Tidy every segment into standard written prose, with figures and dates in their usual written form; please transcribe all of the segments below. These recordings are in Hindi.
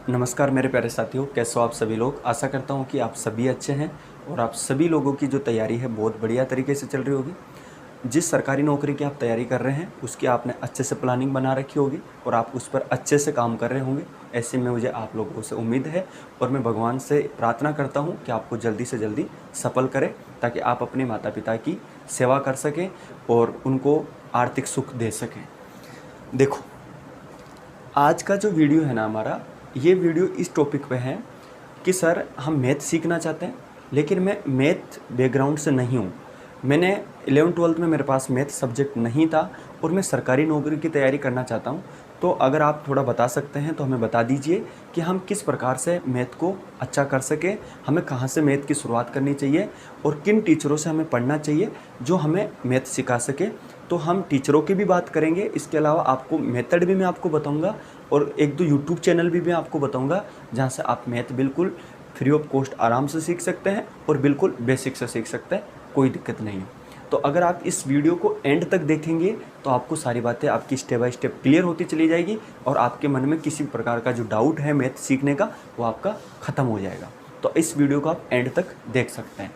नमस्कार मेरे प्यारे साथियों, कैसे हो आप सभी लोग। आशा करता हूँ कि आप सभी अच्छे हैं और आप सभी लोगों की जो तैयारी है बहुत बढ़िया तरीके से चल रही होगी। जिस सरकारी नौकरी की आप तैयारी कर रहे हैं उसकी आपने अच्छे से प्लानिंग बना रखी होगी और आप उस पर अच्छे से काम कर रहे होंगे, ऐसे में मुझे आप लोगों से उम्मीद है और मैं भगवान से प्रार्थना करता हूँ कि आपको जल्दी से जल्दी सफल करें ताकि आप अपने माता पिता की सेवा कर सकें और उनको आर्थिक सुख दे सकें। देखो, आज का जो वीडियो है ना हमारा, ये वीडियो इस टॉपिक पे है कि सर हम मैथ सीखना चाहते हैं लेकिन मैं मैथ बैकग्राउंड से नहीं हूँ। मैंने 11th-12th में मेरे पास मैथ सब्जेक्ट नहीं था और मैं सरकारी नौकरी की तैयारी करना चाहता हूँ। तो अगर आप थोड़ा बता सकते हैं तो हमें बता दीजिए कि हम किस प्रकार से मैथ को अच्छा कर सकें, हमें कहाँ से मैथ की शुरुआत करनी चाहिए और किन टीचरों से हमें पढ़ना चाहिए जो हमें मैथ सिखा सके। तो हम टीचरों की भी बात करेंगे, इसके अलावा आपको मेथड भी मैं आपको बताऊंगा और एक दो यूट्यूब चैनल भी मैं आपको बताऊंगा जहां से आप मैथ बिल्कुल फ्री ऑफ कॉस्ट आराम से सीख सकते हैं और बिल्कुल बेसिक से सीख सकते हैं, कोई दिक्कत नहीं है। तो अगर आप इस वीडियो को एंड तक देखेंगे तो आपको सारी बातें आपकी स्टेप बाय स्टेप क्लियर होती चली जाएगी और आपके मन में किसी प्रकार का जो डाउट है मैथ सीखने का वो आपका ख़त्म हो जाएगा। तो इस वीडियो को आप एंड तक देख सकते हैं।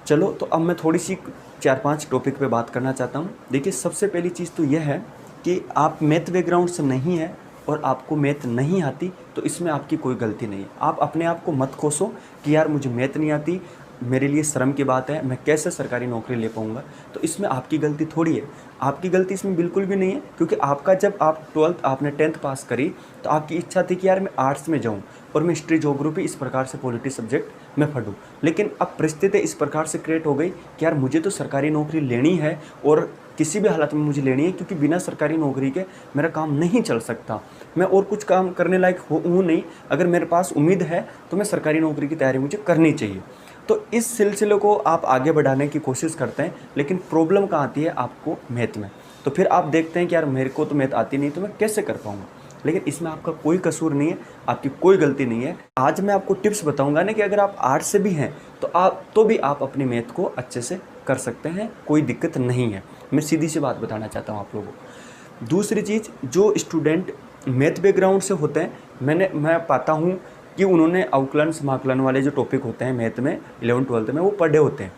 चलो, तो अब मैं थोड़ी सी 4-5 टॉपिक पे बात करना चाहता हूँ। देखिए, सबसे पहली चीज़ तो यह है कि आप मैथ बैकग्राउंड से नहीं है और आपको मैथ नहीं आती तो इसमें आपकी कोई गलती नहीं है। आप अपने आप को मत कोसो कि यार मुझे मैथ नहीं आती, मेरे लिए शर्म की बात है, मैं कैसे सरकारी नौकरी ले पाऊँगा। तो इसमें आपकी गलती थोड़ी है, आपकी गलती इसमें बिल्कुल भी नहीं है, क्योंकि आपका जब आप 12th आपने 10th पास करी तो आपकी इच्छा थी कि यार मैं आर्ट्स में जाऊँ और मैं हिस्ट्री ज्योग्राफी इस प्रकार से पॉलिटी सब्जेक्ट में पढ़ूँ। लेकिन अब परिस्थिति इस प्रकार से क्रिएट हो गई कि यार मुझे तो सरकारी नौकरी लेनी है और किसी भी हालत में मुझे लेनी है, क्योंकि बिना सरकारी नौकरी के मेरा काम नहीं चल सकता। मैं और कुछ काम करने लायक हूँ नहीं, अगर मेरे पास उम्मीद है तो मैं सरकारी नौकरी की तैयारी मुझे करनी चाहिए। तो इस सिलसिले को आप आगे बढ़ाने की कोशिश करते हैं, लेकिन प्रॉब्लम कहाँ आती है आपको मैथ में। तो फिर आप देखते हैं कि यार मेरे को तो मैथ आती नहीं तो मैं कैसे कर पाऊँगा। लेकिन इसमें आपका कोई कसूर नहीं है, आपकी कोई गलती नहीं है। आज मैं आपको टिप्स बताऊंगा ना कि अगर आप आर्ट्स से भी हैं तो भी आप अपनी मैथ को अच्छे से कर सकते हैं, कोई दिक्कत नहीं है। मैं सीधी सी बात बताना चाहता हूँ आप लोगों को। दूसरी चीज़, जो स्टूडेंट मैथ बैकग्राउंड से होते हैं, मैं पाता हूँ कि उन्होंने अवकलन समाकलन वाले जो टॉपिक होते हैं मैथ में 11th-12th में वो पढ़े होते हैं,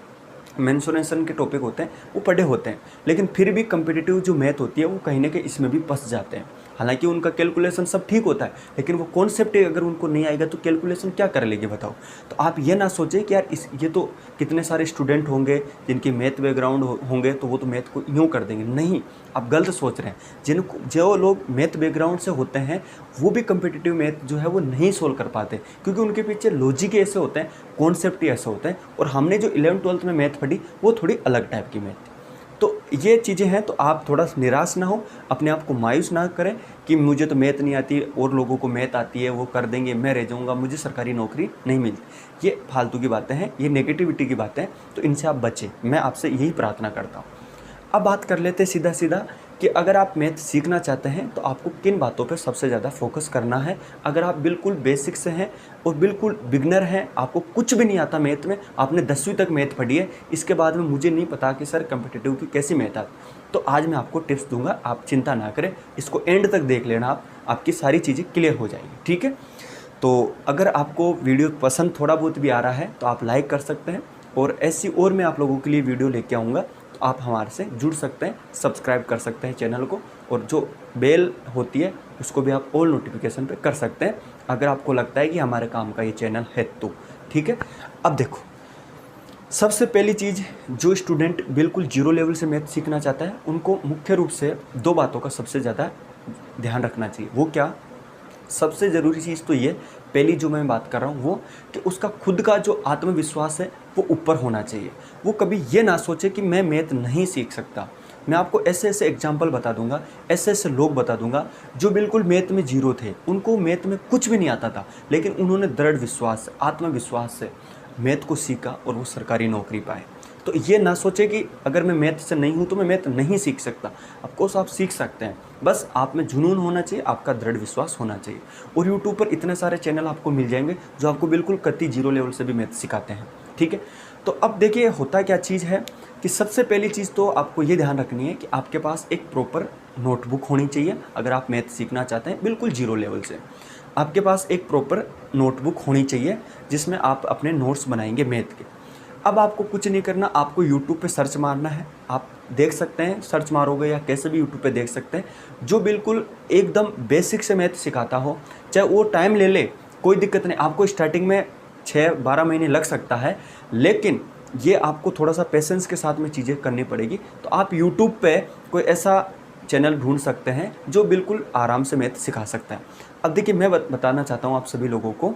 मेंसुरेशन के टॉपिक होते हैं वो पढ़े होते हैं, लेकिन फिर भी कम्पिटिटिव जो मैथ होती है वो कहीं ना कहीं इसमें भी फंस जाते हैं। हालांकि उनका कैलकुलेशन सब ठीक होता है, लेकिन वो कॉन्सेप्ट अगर उनको नहीं आएगा तो कैलकुलेशन क्या कर लेंगे बताओ। तो आप ये ना सोचें कि यार ये तो कितने सारे स्टूडेंट होंगे जिनके मैथ बैकग्राउंड होंगे तो वो तो मैथ को यूँ कर देंगे। नहीं, आप गलत सोच रहे हैं। जो लोग मैथ बैकग्राउंड से होते हैं वो भी कम्पिटिटिव मैथ जो है वो नहीं सोल्व कर पाते, क्योंकि उनके पीछे लॉजिक ऐसे होते हैं, कॉन्सेप्ट ही ऐसे होते हैं। और हमने जो 11th-12th में मैथ पढ़ी वो थोड़ी अलग टाइप की मैथ थी। तो ये चीज़ें हैं, तो आप थोड़ा निराश ना हो, अपने आप को मायूस ना करें कि मुझे तो मैथ नहीं आती और लोगों को मैथ आती है, वो कर देंगे, मैं रह जाऊंगा, मुझे सरकारी नौकरी नहीं मिलती। ये फालतू की बातें हैं, ये नेगेटिविटी की बातें हैं, तो इनसे आप बचें। मैं आपसे यही प्रार्थना करता हूँ। अब बात कर लेते हैं सीधा सीधा कि अगर आप मैथ सीखना चाहते हैं तो आपको किन बातों पर सबसे ज़्यादा फोकस करना है। अगर आप बिल्कुल बेसिक से हैं और बिल्कुल बिगनर हैं, आपको कुछ भी नहीं आता मैथ में, आपने 10वीं तक मैथ पढ़ी है, इसके बाद में मुझे नहीं पता कि सर कम्पिटिटिव की कैसी मैथ आती, तो आज मैं आपको टिप्स दूंगा, आप चिंता ना करें, इसको एंड तक देख लेना, आपकी सारी चीज़ें क्लियर हो जाएंगी, ठीक है। तो अगर आपको वीडियो पसंद थोड़ा बहुत भी आ रहा है तो आप लाइक कर सकते हैं, और ऐसी और मैं आप लोगों के लिए वीडियो लेके आऊँगा, तो आप हमारे से जुड़ सकते हैं, सब्सक्राइब कर सकते हैं चैनल को, और जो बेल होती है उसको भी आप ऑल नोटिफिकेशन पे कर सकते हैं अगर आपको लगता है कि हमारे काम का ये चैनल है तो, ठीक है। अब देखो, सबसे पहली चीज़, जो स्टूडेंट बिल्कुल जीरो लेवल से मैथ सीखना चाहता है उनको मुख्य रूप से दो बातों का सबसे ज़्यादा ध्यान रखना चाहिए। वो क्या? सबसे ज़रूरी चीज़ तो ये, पहली जो मैं बात कर रहा हूँ वो, कि उसका खुद का जो आत्मविश्वास है वो ऊपर होना चाहिए। वो कभी ये ना सोचे कि मैं मैथ नहीं सीख सकता। मैं आपको ऐसे ऐसे एग्जाम्पल बता दूंगा, ऐसे ऐसे लोग बता दूंगा जो बिल्कुल मैथ में जीरो थे, उनको मैथ में कुछ भी नहीं आता था, लेकिन उन्होंने दृढ़ विश्वास से, आत्मविश्वास से मैथ को सीखा और वो सरकारी नौकरी पाए। तो ये ना सोचे कि अगर मैं मैथ से नहीं हूँ तो मैं मैथ नहीं सीख सकता। ऑफकोर्स आप सीख सकते हैं, बस आप में जुनून होना चाहिए, आपका दृढ़ विश्वास होना चाहिए। और यूट्यूब पर इतने सारे चैनल आपको मिल जाएंगे जो आपको बिल्कुल कतई जीरो लेवल से भी मैथ सिखाते हैं, ठीक है। तो अब देखिए होता क्या चीज़ है कि सबसे पहली चीज़ तो आपको ये ध्यान रखनी है कि आपके पास एक प्रॉपर नोटबुक होनी चाहिए। अगर आप मैथ सीखना चाहते हैं बिल्कुल जीरो लेवल से, आपके पास एक प्रॉपर नोटबुक होनी चाहिए जिसमें आप अपने नोट्स बनाएंगे मैथ के। अब आपको कुछ नहीं करना, आपको यूट्यूब पे सर्च मारना है। आप देख सकते हैं, सर्च मारोगे या कैसे भी यूट्यूब पे देख सकते हैं जो बिल्कुल एकदम बेसिक से मैथ सिखाता हो। चाहे वो टाइम ले ले, कोई दिक्कत नहीं, आपको स्टार्टिंग में 6-12 महीने लग सकता है, लेकिन ये आपको थोड़ा सा पेशेंस के साथ में चीज़ें करनी पड़ेगी। तो आप यूट्यूब पे कोई ऐसा चैनल ढूंढ सकते हैं जो बिल्कुल आराम से मैथ सिखा सकता है। अब देखिए मैं बताना चाहता हूँ आप सभी लोगों को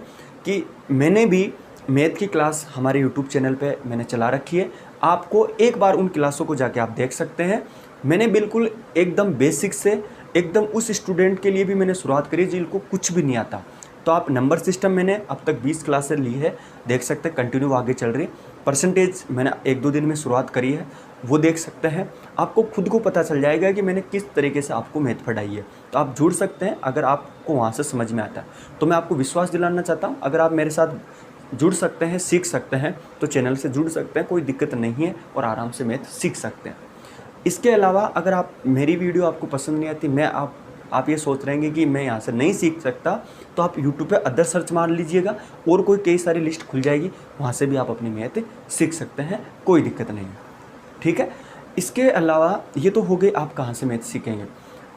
कि मैंने भी मैथ की क्लास हमारे यूट्यूब चैनल पे मैंने चला रखी है। आपको एक बार उन क्लासों को जाके आप देख सकते हैं। मैंने बिल्कुल एकदम बेसिक से एकदम उस स्टूडेंट के लिए भी मैंने शुरुआत करी जिनको कुछ भी नहीं आता। तो आप नंबर सिस्टम मैंने अब तक 20 क्लासें ली है, देख सकते हैं, कंटिन्यू आगे चल रही है। परसेंटेज मैंने 1-2 दिन में शुरुआत करी है, वो देख सकते हैं। आपको खुद को पता चल जाएगा कि मैंने किस तरीके से आपको मैथ पढ़ाई है। तो आप जुड़ सकते हैं अगर आपको वहाँ से समझ में आता है। तो मैं आपको विश्वास दिलाना चाहता हूँ, अगर आप मेरे साथ जुड़ सकते हैं, सीख सकते हैं, तो चैनल से जुड़ सकते हैं, कोई दिक्कत नहीं है और आराम से मैथ सीख सकते हैं। इसके अलावा अगर आप मेरी वीडियो आपको पसंद नहीं आती, आप ये सोच रहे हैं कि मैं यहाँ से नहीं सीख सकता, तो आप यूट्यूब पे अदर सर्च मार लीजिएगा और कोई कई सारी लिस्ट खुल जाएगी, वहाँ से भी आप अपनी मैथ सीख सकते हैं, कोई दिक्कत नहीं है, ठीक है। इसके अलावा ये तो हो गई आप कहाँ से मैथ सीखेंगे।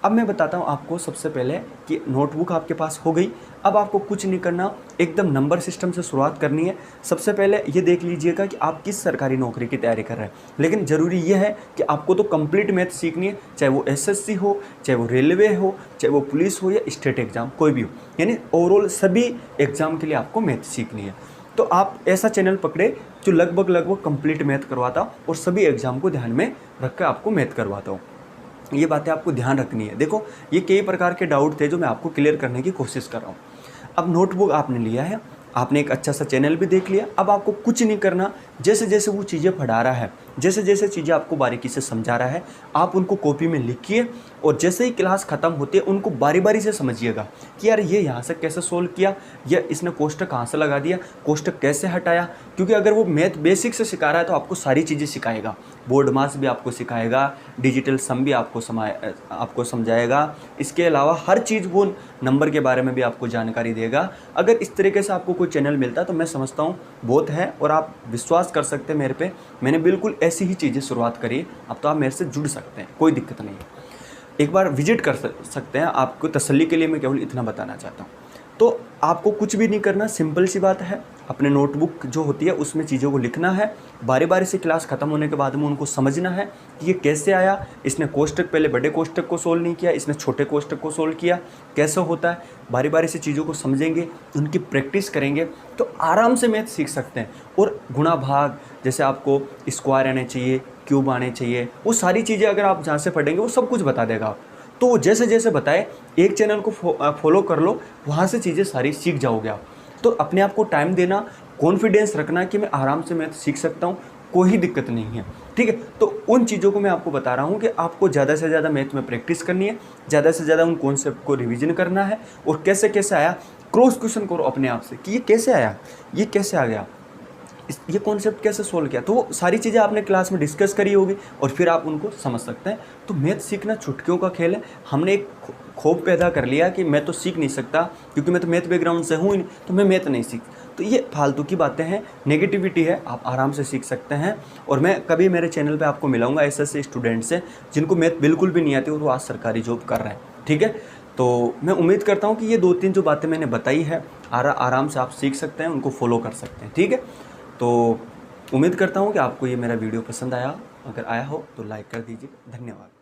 अब मैं बताता हूँ आपको सबसे पहले कि नोटबुक आपके पास हो गई। अब आपको कुछ नहीं करना, एकदम नंबर सिस्टम से शुरुआत करनी है। सबसे पहले ये देख लीजिएगा कि आप किस सरकारी नौकरी की तैयारी कर रहे हैं, लेकिन ज़रूरी ये है कि आपको तो कंप्लीट मैथ सीखनी है, चाहे वो एसएससी हो, चाहे वो रेलवे हो, चाहे वो पुलिस हो या स्टेट एग्ज़ाम कोई भी हो, यानी ओवरऑल सभी एग्ज़ाम के लिए आपको मैथ सीखनी है। तो आप ऐसा चैनल पकड़े जो लगभग कंप्लीट मैथ करवाता हो और सभी एग्ज़ाम को ध्यान में रख कर आपको मैथ करवाता हो। ये बातें आपको ध्यान रखनी है। देखो ये कई प्रकार के डाउट थे जो मैं आपको क्लियर करने की कोशिश कर रहा हूँ। अब नोटबुक आपने लिया है, आपने एक अच्छा सा चैनल भी देख लिया। अब आपको कुछ नहीं करना, जैसे जैसे वो चीज़ें पढ़ा रहा है, जैसे जैसे चीज़ें आपको बारीकी से समझा रहा है, आप उनको कॉपी में लिखिए और जैसे ही क्लास ख़त्म होती है उनको बारी बारी से समझिएगा कि यार ये यहाँ से कैसे सोल्व किया, या इसने कोष्टक कहाँ से लगा दिया, कोष्टक कैसे हटाया। क्योंकि अगर वो मैथ बेसिक से सिखा रहा है तो आपको सारी चीज़ें सिखाएगा, बोर्ड मास भी आपको सिखाएगा, डिजिटल सम भी आपको समझाएगा। इसके अलावा हर चीज़ वो नंबर के बारे में भी आपको जानकारी देगा। अगर इस तरीके से आपको कोई चैनल मिलता है तो मैं समझता हूँ बहुत है, और आप विश्वास कर सकते हैं मेरे पे, मैंने बिल्कुल ऐसी ही चीज़ें शुरुआत करी। अब तो आप मेरे से जुड़ सकते हैं, कोई दिक्कत नहीं है, एक बार विजिट कर सकते हैं। आपको तसल्ली के लिए मैं केवल इतना बताना चाहता हूँ। तो आपको कुछ भी नहीं करना, सिंपल सी बात है, अपने नोटबुक जो होती है उसमें चीज़ों को लिखना है। बारी बारी से क्लास ख़त्म होने के बाद में उनको समझना है कि ये कैसे आया, इसने कोष्टक पहले बड़े कोष्टक को सोल्व नहीं किया, इसने छोटे कोष्टक को सोल्व किया, कैसे होता है। बारी बारी से चीज़ों को समझेंगे, उनकी प्रैक्टिस करेंगे तो आराम से मैथ सीख सकते हैं। और गुणा भाग, जैसे आपको स्क्वायर आने चाहिए, क्यूब आने चाहिए, वो सारी चीज़ें अगर आप जहाँ से पढ़ेंगे वो सब कुछ बता देगा। तो वो जैसे जैसे बताए, एक चैनल को फॉलो कर लो, वहाँ से चीज़ें सारी सीख जाओगे आप। तो अपने आप को टाइम देना, कॉन्फिडेंस रखना कि मैं आराम से मैथ सीख सकता हूँ, कोई दिक्कत नहीं है, ठीक है। तो उन चीज़ों को मैं आपको बता रहा हूँ कि आपको ज़्यादा से ज़्यादा मैथ में प्रैक्टिस करनी है, ज़्यादा से ज़्यादा उन कॉन्सेप्ट को रिवीजन करना है, और कैसे कैसे आया क्रॉस क्वेश्चन करो अपने आप से कि ये कैसे आया, ये कैसे आ गया, ये कॉन्सेप्ट कैसे सोल्व किया। तो वो सारी चीज़ें आपने क्लास में डिस्कस करी होगी और फिर आप उनको समझ सकते हैं। तो मैथ सीखना चुटकियों का खेल है। हमने एक खौफ पैदा कर लिया कि मैं तो सीख नहीं सकता क्योंकि मैं तो मैथ बैकग्राउंड से हूँ ही नहीं, तो मैं मैथ नहीं सीख। तो ये फालतू की बातें हैं, नेगेटिविटी है, आप आराम से सीख सकते हैं। और मैं कभी मेरे चैनल पे आपको मिलाऊंगा ऐसे स्टूडेंट से जिनको मैथ बिल्कुल भी नहीं आती और वो आज सरकारी जॉब कर रहे हैं, ठीक है। तो मैं उम्मीद करता हूँ कि ये 2-3 जो बातें मैंने बताई है आराम से आप सीख सकते हैं, उनको फॉलो कर सकते हैं, ठीक है। तो उम्मीद करता हूँ कि आपको ये मेरा वीडियो पसंद आया। अगर आया हो तो लाइक कर दीजिए। धन्यवाद।